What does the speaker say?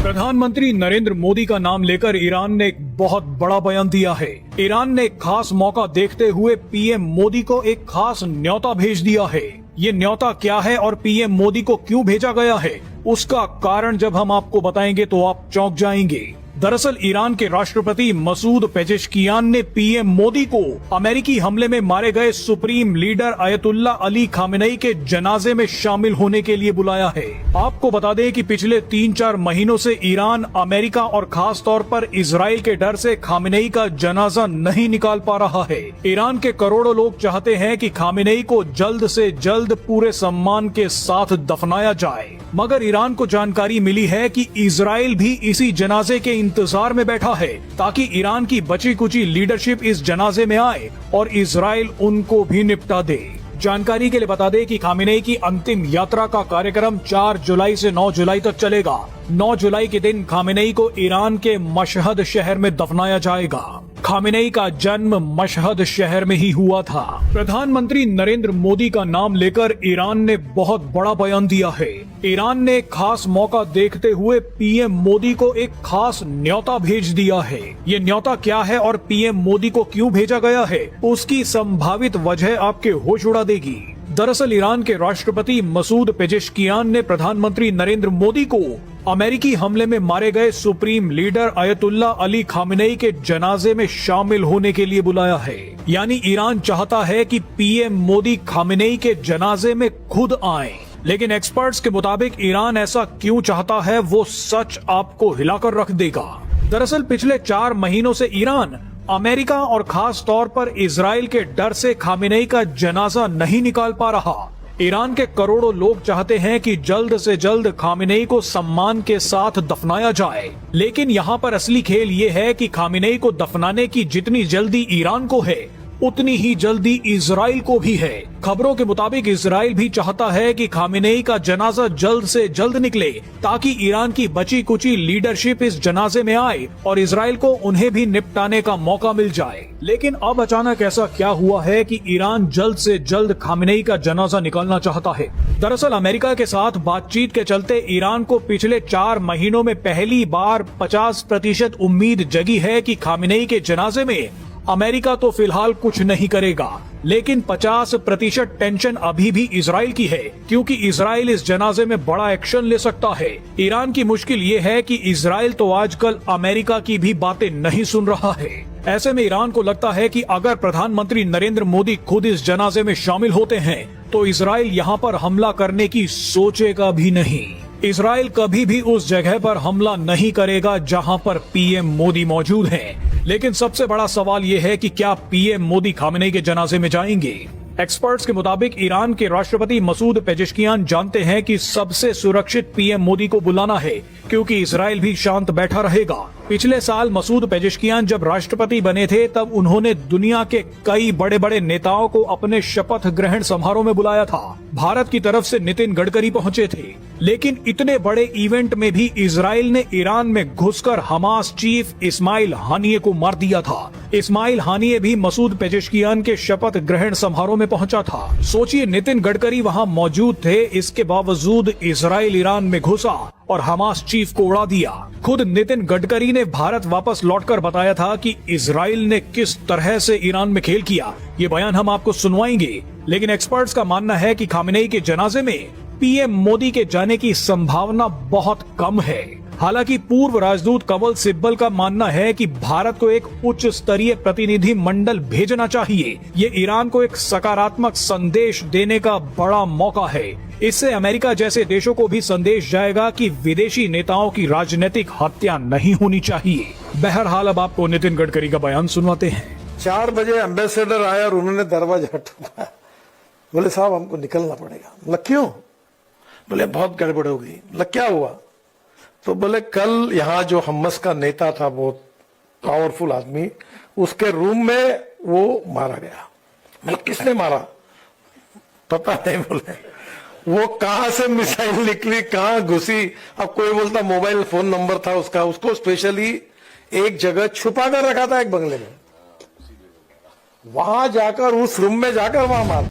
प्रधानमंत्री नरेंद्र मोदी का नाम लेकर ईरान ने एक बहुत बड़ा बयान दिया है। ईरान ने एक खास मौका देखते हुए पीएम मोदी को एक खास न्योता भेज दिया है। ये न्योता क्या है और पीएम मोदी को क्यों भेजा गया है, उसका कारण जब हम आपको बताएंगे तो आप चौंक जाएंगे। दरअसल ईरान के राष्ट्रपति मसूद पेजेश्कियान ने पीएम मोदी को अमेरिकी हमले में मारे गए सुप्रीम लीडर अयतुल्ला अली खामेनेई के जनाजे में शामिल होने के लिए बुलाया है। आपको बता दें कि पिछले 3-4 महीनों से ईरान, अमेरिका और खास तौर पर इजराइल के डर से खामेनेई का जनाजा नहीं निकाल पा रहा है। ईरान के करोड़ों लोग चाहते हैं कि खामेनेई को जल्द से जल्द पूरे सम्मान के साथ दफनाया जाए, मगर ईरान को जानकारी मिली है कि इजराइल भी इसी जनाजे के इंतजार में बैठा है ताकि ईरान की बची कुची लीडरशिप इस जनाजे में आए और इजराइल उनको भी निपटा दे। जानकारी के लिए बता दें कि खामेनेई की अंतिम यात्रा का कार्यक्रम 4 जुलाई से 9 जुलाई तक चलेगा। 9 जुलाई के दिन खामेनेई को ईरान के मशहद शहर में दफनाया जाएगा। खामेनेई का जन्म मशहद शहर में ही हुआ था। प्रधानमंत्री नरेंद्र मोदी का नाम लेकर ईरान ने बहुत बड़ा बयान दिया है। ईरान ने खास मौका देखते हुए पीएम मोदी को एक खास न्योता भेज दिया है। ये न्योता क्या है और पीएम मोदी को क्यों भेजा गया है, उसकी संभावित वजह आपके होश उड़ा देगी। दरअसल ईरान के राष्ट्रपति मसूद पेजेश्कियान ने प्रधानमंत्री नरेंद्र मोदी को अमेरिकी हमले में मारे गए सुप्रीम लीडर अयतुल्ला अली खामेनेई के जनाजे में शामिल होने के लिए बुलाया है। यानी ईरान चाहता है कि पीएम मोदी खामेनेई के जनाजे में खुद आए। लेकिन एक्सपर्ट्स के मुताबिक ईरान ऐसा क्यों चाहता है वो सच आपको हिलाकर रख देगा। दरअसल पिछले 4 महीनों से ईरान, अमेरिका और खास तौर पर इजराइल के डर से खामेनेई का जनाजा नहीं निकाल पा रहा। ईरान के करोड़ों लोग चाहते हैं कि जल्द से जल्द खामेनेई को सम्मान के साथ दफनाया जाए, लेकिन यहाँ पर असली खेल ये है कि खामेनेई को दफनाने की जितनी जल्दी ईरान को है उतनी ही जल्दी इजराइल को भी है। खबरों के मुताबिक इजराइल भी चाहता है कि खामेनेई का जनाजा जल्द से जल्द निकले ताकि ईरान की बची कुची लीडरशिप इस जनाजे में आए और इजराइल को उन्हें भी निपटाने का मौका मिल जाए। लेकिन अब अचानक ऐसा क्या हुआ है कि ईरान जल्द से जल्द खामेनेई का जनाजा निकालना चाहता है। दरअसल अमेरिका के साथ बातचीत के चलते ईरान को पिछले 4 महीनों में पहली बार 50% उम्मीद जगी है कि खामेनेई के जनाजे में अमेरिका तो फिलहाल कुछ नहीं करेगा, लेकिन 50% टेंशन अभी भी इजराइल की है, क्योंकि इजराइल इस जनाजे में बड़ा एक्शन ले सकता है। ईरान की मुश्किल ये है कि इजराइल तो आजकल अमेरिका की भी बातें नहीं सुन रहा है। ऐसे में ईरान को लगता है कि अगर प्रधानमंत्री नरेंद्र मोदी खुद इस जनाजे में शामिल होते हैं तो इजराइल यहाँ पर हमला करने की सोचेगा भी नहीं। इजराइल कभी भी उस जगह पर हमला नहीं करेगा जहां पर पीएम मोदी मौजूद हैं। लेकिन सबसे बड़ा सवाल ये है कि क्या पीएम मोदी खामेनेई के जनाजे में जाएंगे। एक्सपर्ट्स के मुताबिक ईरान के राष्ट्रपति मसूद पेजेश्कियान जानते हैं कि सबसे सुरक्षित पीएम मोदी को बुलाना है, क्योंकि इजराइल भी शांत बैठा रहेगा। पिछले साल मसूद पेजेश्कियान जब राष्ट्रपति बने थे तब उन्होंने दुनिया के कई बड़े बड़े नेताओं को अपने शपथ ग्रहण समारोह में बुलाया था। भारत की तरफ से नितिन गडकरी पहुंचे थे, लेकिन इतने बड़े इवेंट में भी इजराइल ने ईरान में घुसकर हमास चीफ इस्माइल हानिये को मार दिया था। इस्माइल हानिये भी मसूद पेजेश्कियान के शपथ ग्रहण समारोह में पहुंचा था। सोचिए, नितिन गडकरी वहां मौजूद थे, इसके बावजूद इजराइल ईरान में घुसा और हमास चीफ को उड़ा दिया। खुद नितिन गडकरी ने भारत वापस लौटकर बताया था कि इजराइल ने किस तरह से ईरान में खेल किया। ये बयान हम आपको सुनवाएंगे, लेकिन एक्सपर्ट्स का मानना है कि खामेनेई के जनाजे में पीएम मोदी के जाने की संभावना बहुत कम है। हालांकि पूर्व राजदूत कंवल सिब्बल का मानना है कि भारत को एक उच्च स्तरीय प्रतिनिधि मंडल भेजना चाहिए। ये ईरान को एक सकारात्मक संदेश देने का बड़ा मौका है। इससे अमेरिका जैसे देशों को भी संदेश जाएगा कि विदेशी नेताओं की राजनीतिक हत्या नहीं होनी चाहिए। बहरहाल अब आपको नितिन गडकरी का बयान सुनवाते हैं। 4 बजे एम्बेसडर आया और उन्होंने दरवाजा ठोका। बोले साहब हमको निकलना पड़ेगा। बोला क्यों? बोले बहुत गड़बड़ हो गई। बोला क्या हुआ? तो बोले कल यहाँ जो हम्मस का नेता था, बहुत पावरफुल आदमी, उसके रूम में वो मारा गया। बोले किसने मारा? पता नहीं। बोले वो कहां से मिसाइल निकली, कहां घुसी। अब कोई बोलता मोबाइल फोन नंबर था उसका, उसको स्पेशली एक जगह छुपा कर रखा था, एक बंगले में। वहां जाकर उस रूम में जाकर वहां मारा।